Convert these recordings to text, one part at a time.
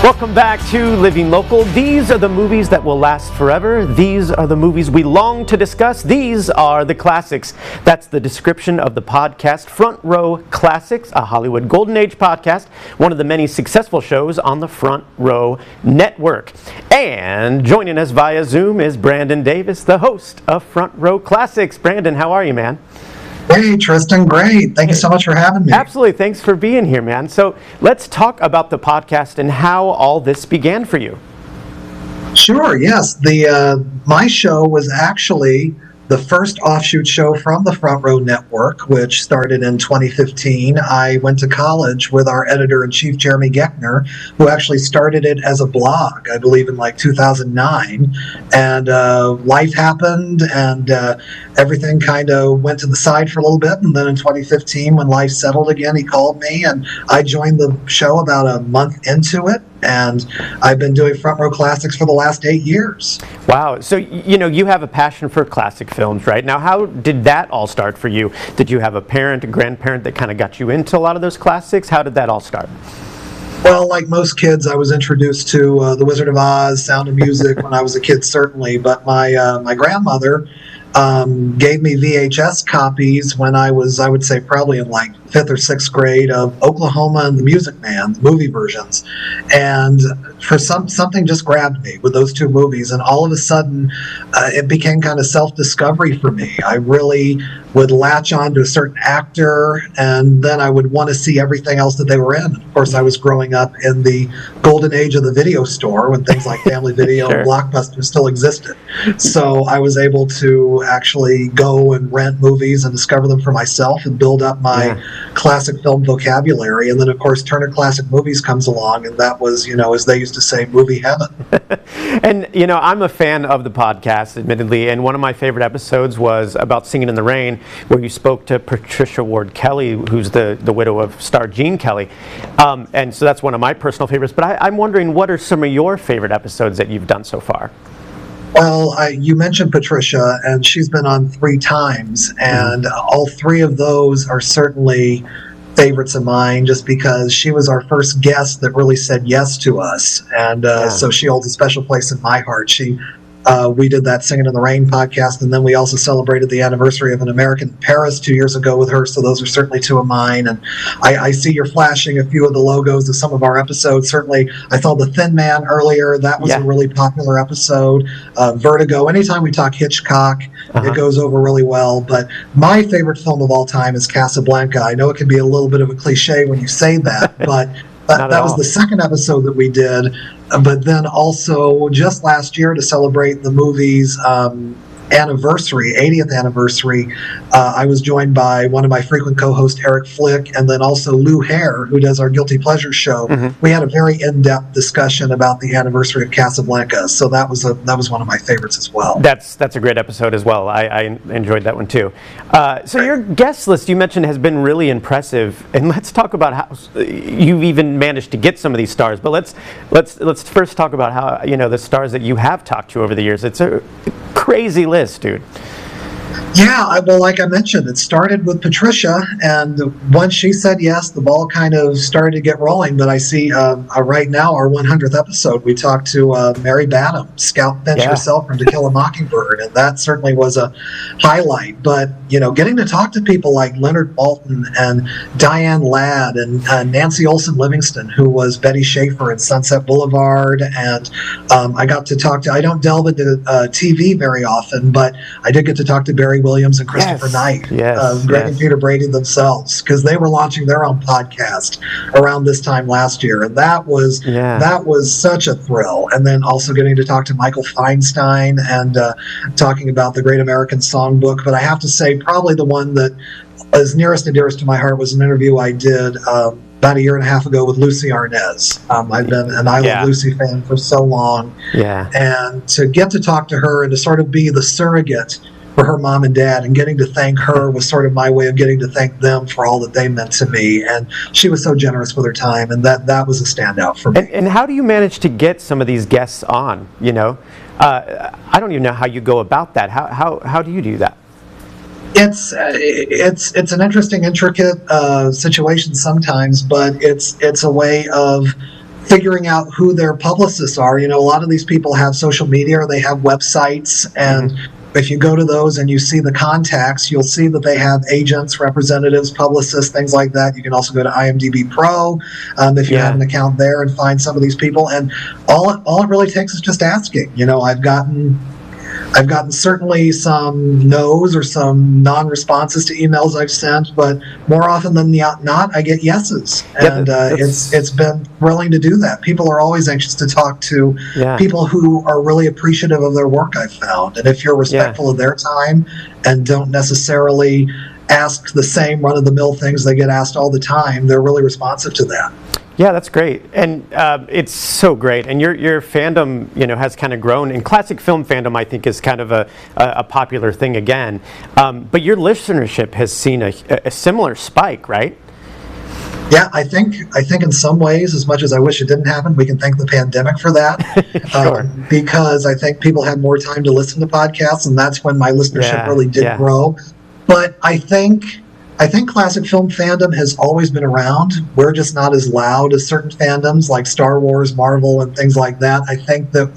Welcome back to Living Local. These are the movies that will last forever. These are the movies we long to discuss. These are the classics. That's the description of the podcast Front Row Classics, a Hollywood Golden Age podcast, one of the many successful shows on the Front Row Network. And joining us via Zoom is Brandon Davis, the host of Front Row Classics. Brandon, how are you, man? Hey, Tristan, great. Thank you so much for having me. Absolutely. Thanks for being here, man. So let's talk about the podcast and how all this began for you. Sure, yes. My show was actually the first offshoot show from the Front Row Network, which started in 2015. I went to college with our editor-in-chief, Jeremy Geckner, who actually started it as a blog, I believe in like 2009. And life happened, and everything kind of went to the side for a little bit. And then in 2015, when life settled again, he called me, and I joined the show about a month into it. And I've been doing Front Row Classics for the last 8 years. Wow. So, you have a passion for classic films, right? Now, how did that all start for you? Did you have a parent, a grandparent that kind of got you into a lot of those classics? How did that all start? Well, like most kids, I was introduced to The Wizard of Oz, Sound of Music when I was a kid, certainly. But my grandmother gave me VHS copies when I was, I would say, probably in like 5th or 6th grade of Oklahoma and the Music Man, the movie versions. And for something just grabbed me with those two movies. And all of a sudden, it became kind of self-discovery for me. I really would latch on to a certain actor, and then I would want to see everything else that they were in. Of course, I was growing up in the golden age of the video store when things like Family Video Sure. and Blockbuster still existed. So I was able to actually go and rent movies and discover them for myself and build up my classic film vocabulary. And then, of course, Turner Classic Movies comes along, and that was, as they used to say, movie heaven. And, I'm a fan of the podcast, admittedly, and one of my favorite episodes was about Singing in the Rain, where you spoke to Patricia Ward Kelly, who's the widow of star Gene Kelly. And so that's one of my personal favorites. But I'm wondering, what are some of your favorite episodes that you've done so far? Well, you mentioned Patricia, and she's been on 3 times, and all 3 of those are certainly favorites of mine, just because she was our first guest that really said yes to us, and so she holds a special place in my heart. We did that Singing in the Rain podcast, and then we also celebrated the anniversary of An American in Paris 2 years ago with her, so those are certainly 2 of mine. And I see you're flashing a few of the logos of some of our episodes. Certainly, I saw The Thin Man earlier. That was a really popular episode. Vertigo. Anytime we talk Hitchcock, it goes over really well. But my favorite film of all time is Casablanca. I know it can be a little bit of a cliche when you say that, but that was the second episode that we did. But then also just last year, to celebrate the movie's anniversary, 80th anniversary, I was joined by one of my frequent co-hosts, Eric Flick, and then also Lou Hare, who does our Guilty Pleasure show. We had a very in-depth discussion about the anniversary of Casablanca, so that was one of my favorites as well. That's a great episode as well. I enjoyed that one too. So your guest list, you mentioned, has been really impressive, and let's talk about how you've even managed to get some of these stars. But let's first talk about how the stars that you have talked to over the years. It's a crazy list, dude. Yeah, well, like I mentioned, it started with Patricia, and once she said yes, the ball kind of started to get rolling. But I see right now, our 100th episode, we talked to Mary Badham, Scout Finch herself from To Kill a Mockingbird, and that certainly was a highlight. But, getting to talk to people like Leonard Maltin and Diane Ladd and Nancy Olson Livingston, who was Betty Schaefer in Sunset Boulevard, and I got to talk to, I don't delve into TV very often, but I did get to talk to Barry Williams and Christopher Knight, Greg and Peter Brady themselves, because they were launching their own podcast around this time last year, and that was such a thrill. And then also getting to talk to Michael Feinstein and talking about the Great American Songbook. But I have to say, probably the one that is nearest and dearest to my heart was an interview I did about a year and a half ago with Lucy Arnaz. I've been an I Love Lucy fan for so long, and to get to talk to her and to sort of be the surrogate for her mom and dad, and getting to thank her was sort of my way of getting to thank them for all that they meant to me. And she was so generous with her time, and that was a standout for me. And how do you manage to get some of these guests on? I don't even know how you go about that. How do you do that? It's an interesting, intricate situation sometimes, but it's a way of figuring out who their publicists are. A lot of these people have social media or they have websites, and if you go to those and you see the contacts, you'll see that they have agents, representatives, publicists, things like that. You can also go to IMDb Pro if you have an account there and find some of these people. And all it really takes is just asking. I've gotten certainly some no's or some non-responses to emails I've sent, but more often than not, I get yeses. And it's been thrilling to do that. People are always anxious to talk to people who are really appreciative of their work, I've found. And if you're respectful of their time and don't necessarily ask the same run-of-the-mill things they get asked all the time, they're really responsive to that. Yeah, that's great, and it's so great. And your fandom, has kind of grown. And classic film fandom, I think, is kind of a popular thing again. But your listenership has seen a similar spike, right? Yeah, I think in some ways, as much as I wish it didn't happen, we can thank the pandemic for that. Sure. Because I think people had more time to listen to podcasts, and that's when my listenership really did grow. But I think classic film fandom has always been around. We're just not as loud as certain fandoms like Star Wars, Marvel, and things like that. I think that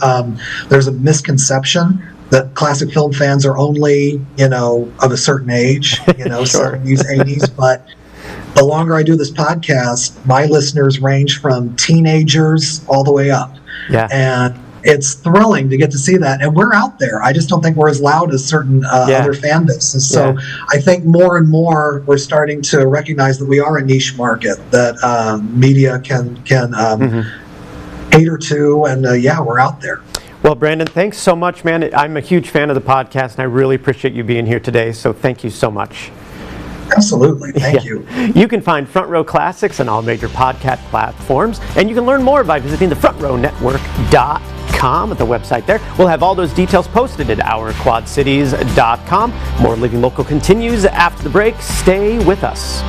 there's a misconception that classic film fans are only, of a certain age, Sure. 70s, 80s. But the longer I do this podcast, my listeners range from teenagers all the way up. Yeah. And it's thrilling to get to see that. And we're out there. I just don't think we're as loud as certain other fan bases. So I think more and more we're starting to recognize that we are a niche market that media can cater to. And we're out there. Well, Brandon, thanks so much, man. I'm a huge fan of the podcast, and I really appreciate you being here today. So thank you so much. Absolutely. Thank you. You can find Front Row Classics on all major podcast platforms, and you can learn more by visiting thefrontrownetwork.com at the website there. We'll have all those details posted at ourquadcities.com. More Living Local continues after the break. Stay with us.